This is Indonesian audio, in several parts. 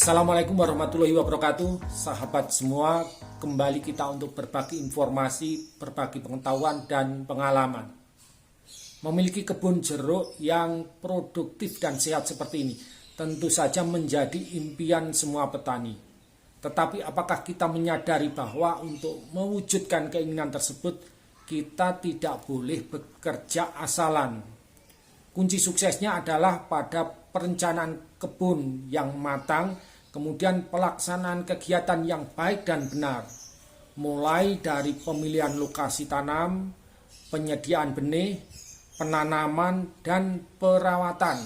Assalamualaikum warahmatullahi wabarakatuh. Sahabat semua, kembali kita untuk berbagi informasi, berbagi pengetahuan dan pengalaman. Memiliki kebun jeruk yang produktif dan sehat seperti ini tentu saja menjadi impian semua petani. Tetapi apakah kita menyadari bahwa untuk mewujudkan keinginan tersebut kita tidak boleh bekerja asalan. Kunci suksesnya adalah pada perencanaan kebun yang matang, kemudian pelaksanaan kegiatan yang baik dan benar, mulai dari pemilihan lokasi tanam, penyediaan benih, penanaman, dan perawatan.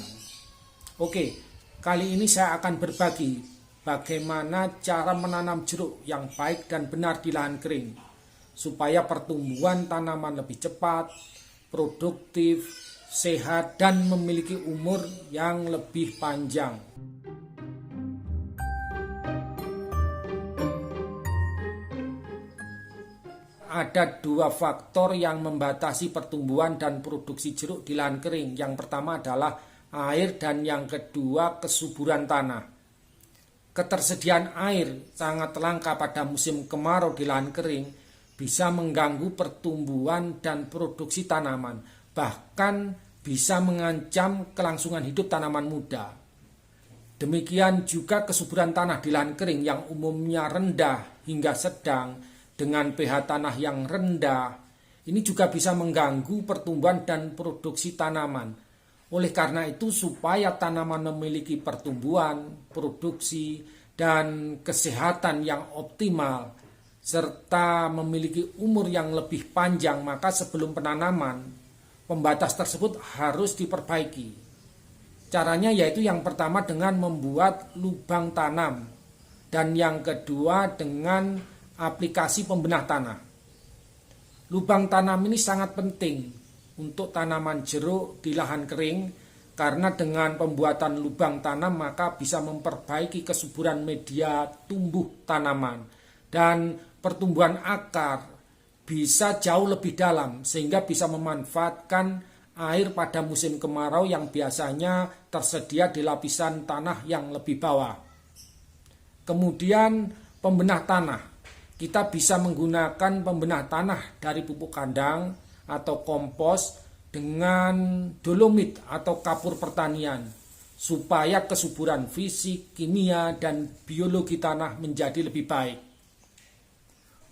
Oke, kali ini saya akan berbagi bagaimana cara menanam jeruk yang baik dan benar di lahan kering, supaya pertumbuhan tanaman lebih cepat, produktif, sehat, dan memiliki umur yang lebih panjang. Ada dua faktor yang membatasi pertumbuhan dan produksi jeruk di lahan kering. Yang pertama adalah air dan yang kedua kesuburan tanah. Ketersediaan air sangat langka pada musim kemarau di lahan kering bisa mengganggu pertumbuhan dan produksi tanaman, bahkan bisa mengancam kelangsungan hidup tanaman muda. Demikian juga kesuburan tanah di lahan kering yang umumnya rendah hingga sedang dengan pH tanah yang rendah. Ini juga bisa mengganggu pertumbuhan dan produksi tanaman. Oleh karena itu, supaya tanaman memiliki pertumbuhan, produksi, dan kesehatan yang optimal, serta memiliki umur yang lebih panjang, maka sebelum penanaman, pembatas tersebut harus diperbaiki. Caranya yaitu yang pertama dengan membuat lubang tanam, dan yang kedua dengan aplikasi pembenah tanah. Lubang tanam ini sangat penting untuk tanaman jeruk di lahan kering, karena dengan pembuatan lubang tanam maka bisa memperbaiki kesuburan media tumbuh tanaman dan pertumbuhan akar bisa jauh lebih dalam, sehingga bisa memanfaatkan air pada musim kemarau yang biasanya tersedia di lapisan tanah yang lebih bawah. Kemudian pembenah tanah. Kita bisa menggunakan pembenah tanah dari pupuk kandang atau kompos dengan dolomit atau kapur pertanian, supaya kesuburan fisik, kimia, dan biologi tanah menjadi lebih baik.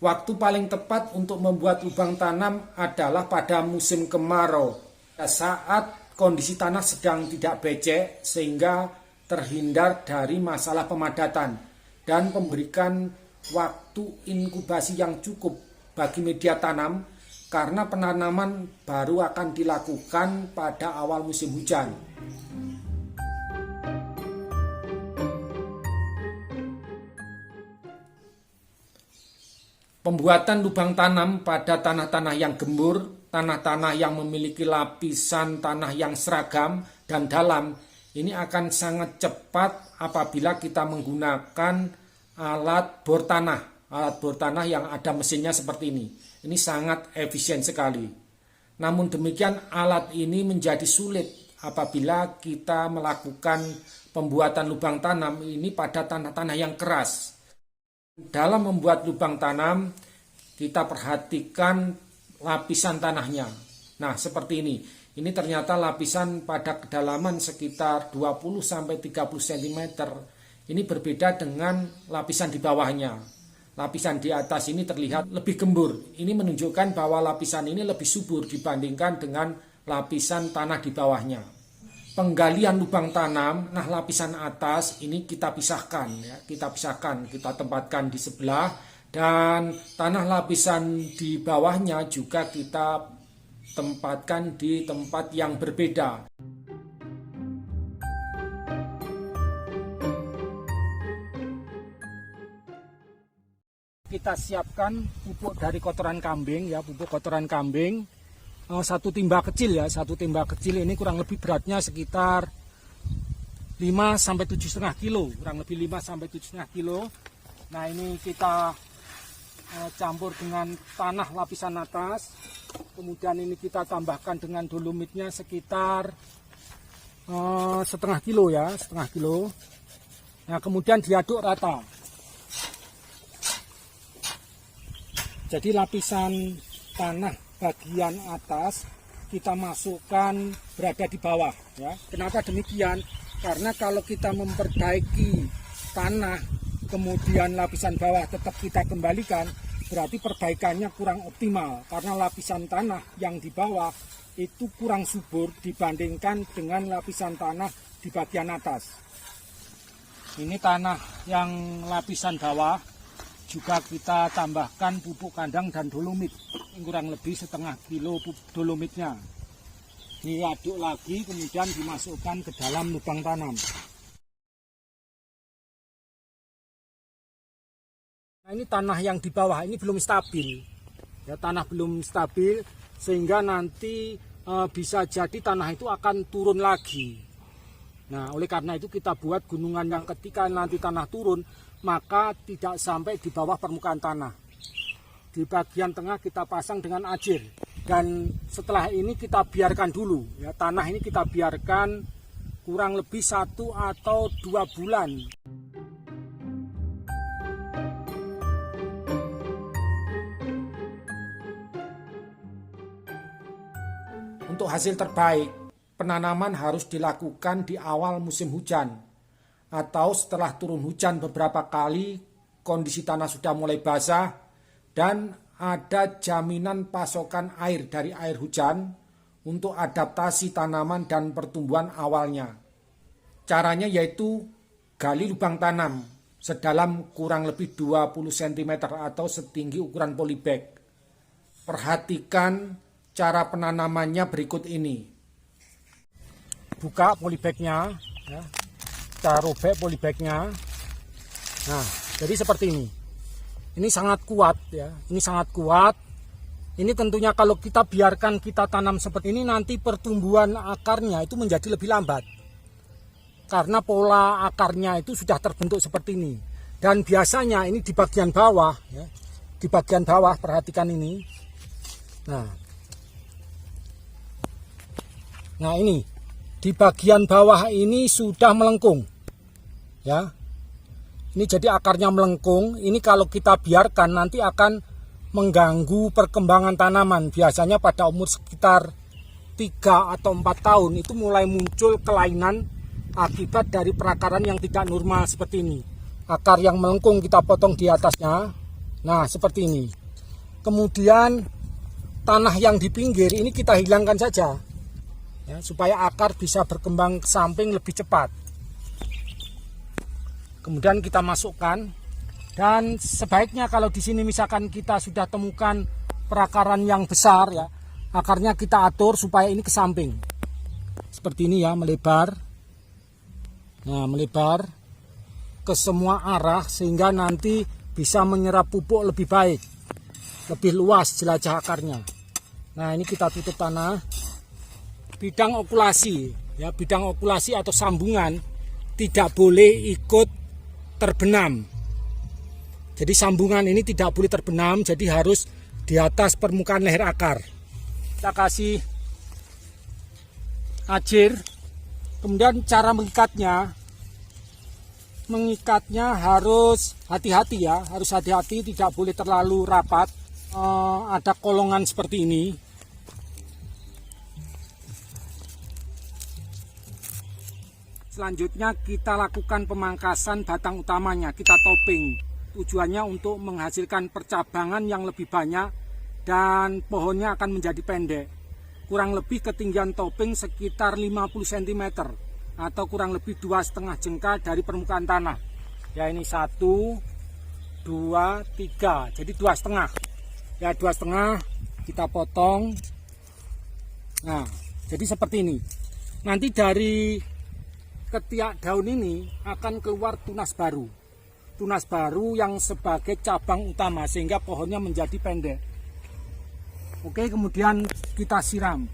Waktu paling tepat untuk membuat lubang tanam adalah pada musim kemarau, saat kondisi tanah sedang tidak becek sehingga terhindar dari masalah pemadatan, dan memberikan waktu inkubasi yang cukup bagi media tanam, karena penanaman baru akan dilakukan pada awal musim hujan. Pembuatan lubang tanam pada tanah-tanah yang gembur, tanah-tanah yang memiliki lapisan tanah yang seragam dan dalam, ini akan sangat cepat apabila kita menggunakan alat bor tanah yang ada mesinnya seperti ini. Ini sangat efisien sekali. Namun demikian, alat ini menjadi sulit apabila kita melakukan pembuatan lubang tanam ini pada tanah-tanah yang keras. Dalam membuat lubang tanam, kita perhatikan lapisan tanahnya. Nah, seperti ini. Ini ternyata lapisan pada kedalaman sekitar 20-30 cm. Ini berbeda dengan lapisan di bawahnya. Lapisan di atas ini terlihat lebih gembur. Ini menunjukkan bahwa lapisan ini lebih subur dibandingkan dengan lapisan tanah di bawahnya. Penggalian lubang tanam, nah lapisan atas ini kita pisahkan, ya. Kita tempatkan di sebelah, dan tanah lapisan di bawahnya juga kita tempatkan di tempat yang berbeda. Kita siapkan pupuk dari kotoran kambing, ya, pupuk kotoran kambing, satu timba kecil, ya, satu timba kecil ini kurang lebih beratnya sekitar 5-7,5 kilo, kurang lebih 5-7,5 kilo. Nah, ini kita campur dengan tanah lapisan atas, kemudian ini kita tambahkan dengan dolomitnya sekitar setengah kilo, ya, setengah kilo. Nah, kemudian diaduk rata. Jadi lapisan tanah bagian atas kita masukkan berada di bawah ya. Kenapa demikian? Karena kalau kita memperbaiki tanah kemudian lapisan bawah tetap kita kembalikan, berarti perbaikannya kurang optimal karena lapisan tanah yang di bawah itu kurang subur dibandingkan dengan lapisan tanah di bagian atas. Ini tanah yang lapisan bawah juga kita tambahkan pupuk kandang dan dolomit, kurang lebih setengah kilo dolomitnya. Diaduk lagi kemudian dimasukkan ke dalam lubang tanam. Nah, ini tanah yang di bawah ini belum stabil. Ya, tanah belum stabil sehingga nanti bisa jadi tanah itu akan turun lagi. Nah, oleh karena itu kita buat gunungan yang ketika nanti tanah turun, maka tidak sampai di bawah permukaan tanah. Di bagian tengah kita pasang dengan ajir. Dan setelah ini kita biarkan dulu. Ya, tanah ini kita biarkan kurang lebih 1 atau 2 bulan. Untuk hasil terbaik, penanaman harus dilakukan di awal musim hujan atau setelah turun hujan beberapa kali, kondisi tanah sudah mulai basah dan ada jaminan pasokan air dari air hujan untuk adaptasi tanaman dan pertumbuhan awalnya. Caranya yaitu gali lubang tanam sedalam kurang lebih 20 cm atau setinggi ukuran polybag. Perhatikan cara penanamannya berikut ini. Buka polybagnya, ya. Kita robek polybagnya. Nah, jadi seperti ini. Ini sangat kuat ya. Ini sangat kuat. Ini tentunya kalau kita biarkan kita tanam seperti ini nanti pertumbuhan akarnya itu menjadi lebih lambat. Karena pola akarnya itu sudah terbentuk seperti ini. Dan biasanya ini di bagian bawah ya. Di bagian bawah perhatikan ini. Nah ini di bagian bawah ini sudah melengkung ya. Ini jadi akarnya melengkung. Ini kalau kita biarkan nanti akan mengganggu perkembangan tanaman. Biasanya pada umur sekitar 3 atau 4 tahun itu mulai muncul kelainan akibat dari perakaran yang tidak normal seperti ini. Akar yang melengkung kita potong di atasnya. Nah seperti ini. Kemudian tanah yang di pinggir ini kita hilangkan saja ya, supaya akar bisa berkembang ke samping lebih cepat. Kemudian kita masukkan, dan sebaiknya kalau di sini misalkan kita sudah temukan perakaran yang besar ya, akarnya kita atur supaya ini ke samping. Seperti ini ya, melebar. Nah, melebar ke semua arah sehingga nanti bisa menyerap pupuk lebih baik, lebih luas jelajah akarnya. Nah, ini kita tutup tanah. Bidang okulasi ya, bidang okulasi atau sambungan tidak boleh ikut terbenam. Jadi sambungan ini tidak boleh terbenam, jadi harus di atas permukaan leher akar. Kita kasih ajir. Kemudian cara mengikatnya harus hati-hati ya, harus hati-hati, tidak boleh terlalu rapat. Ada kolongan seperti ini. Selanjutnya kita lakukan pemangkasan batang utamanya, kita topping. Tujuannya untuk menghasilkan percabangan yang lebih banyak dan pohonnya akan menjadi pendek. Kurang lebih ketinggian topping sekitar 50 cm atau kurang lebih 2,5 jengkal dari permukaan tanah. Ya ini 1, 2, 3, jadi 2,5. Ya 2,5 kita potong. Nah jadi seperti ini. Nanti dari ketiak daun ini akan keluar tunas baru. Tunas baru yang sebagai cabang utama sehingga pohonnya menjadi pendek. Oke, kemudian kita siram.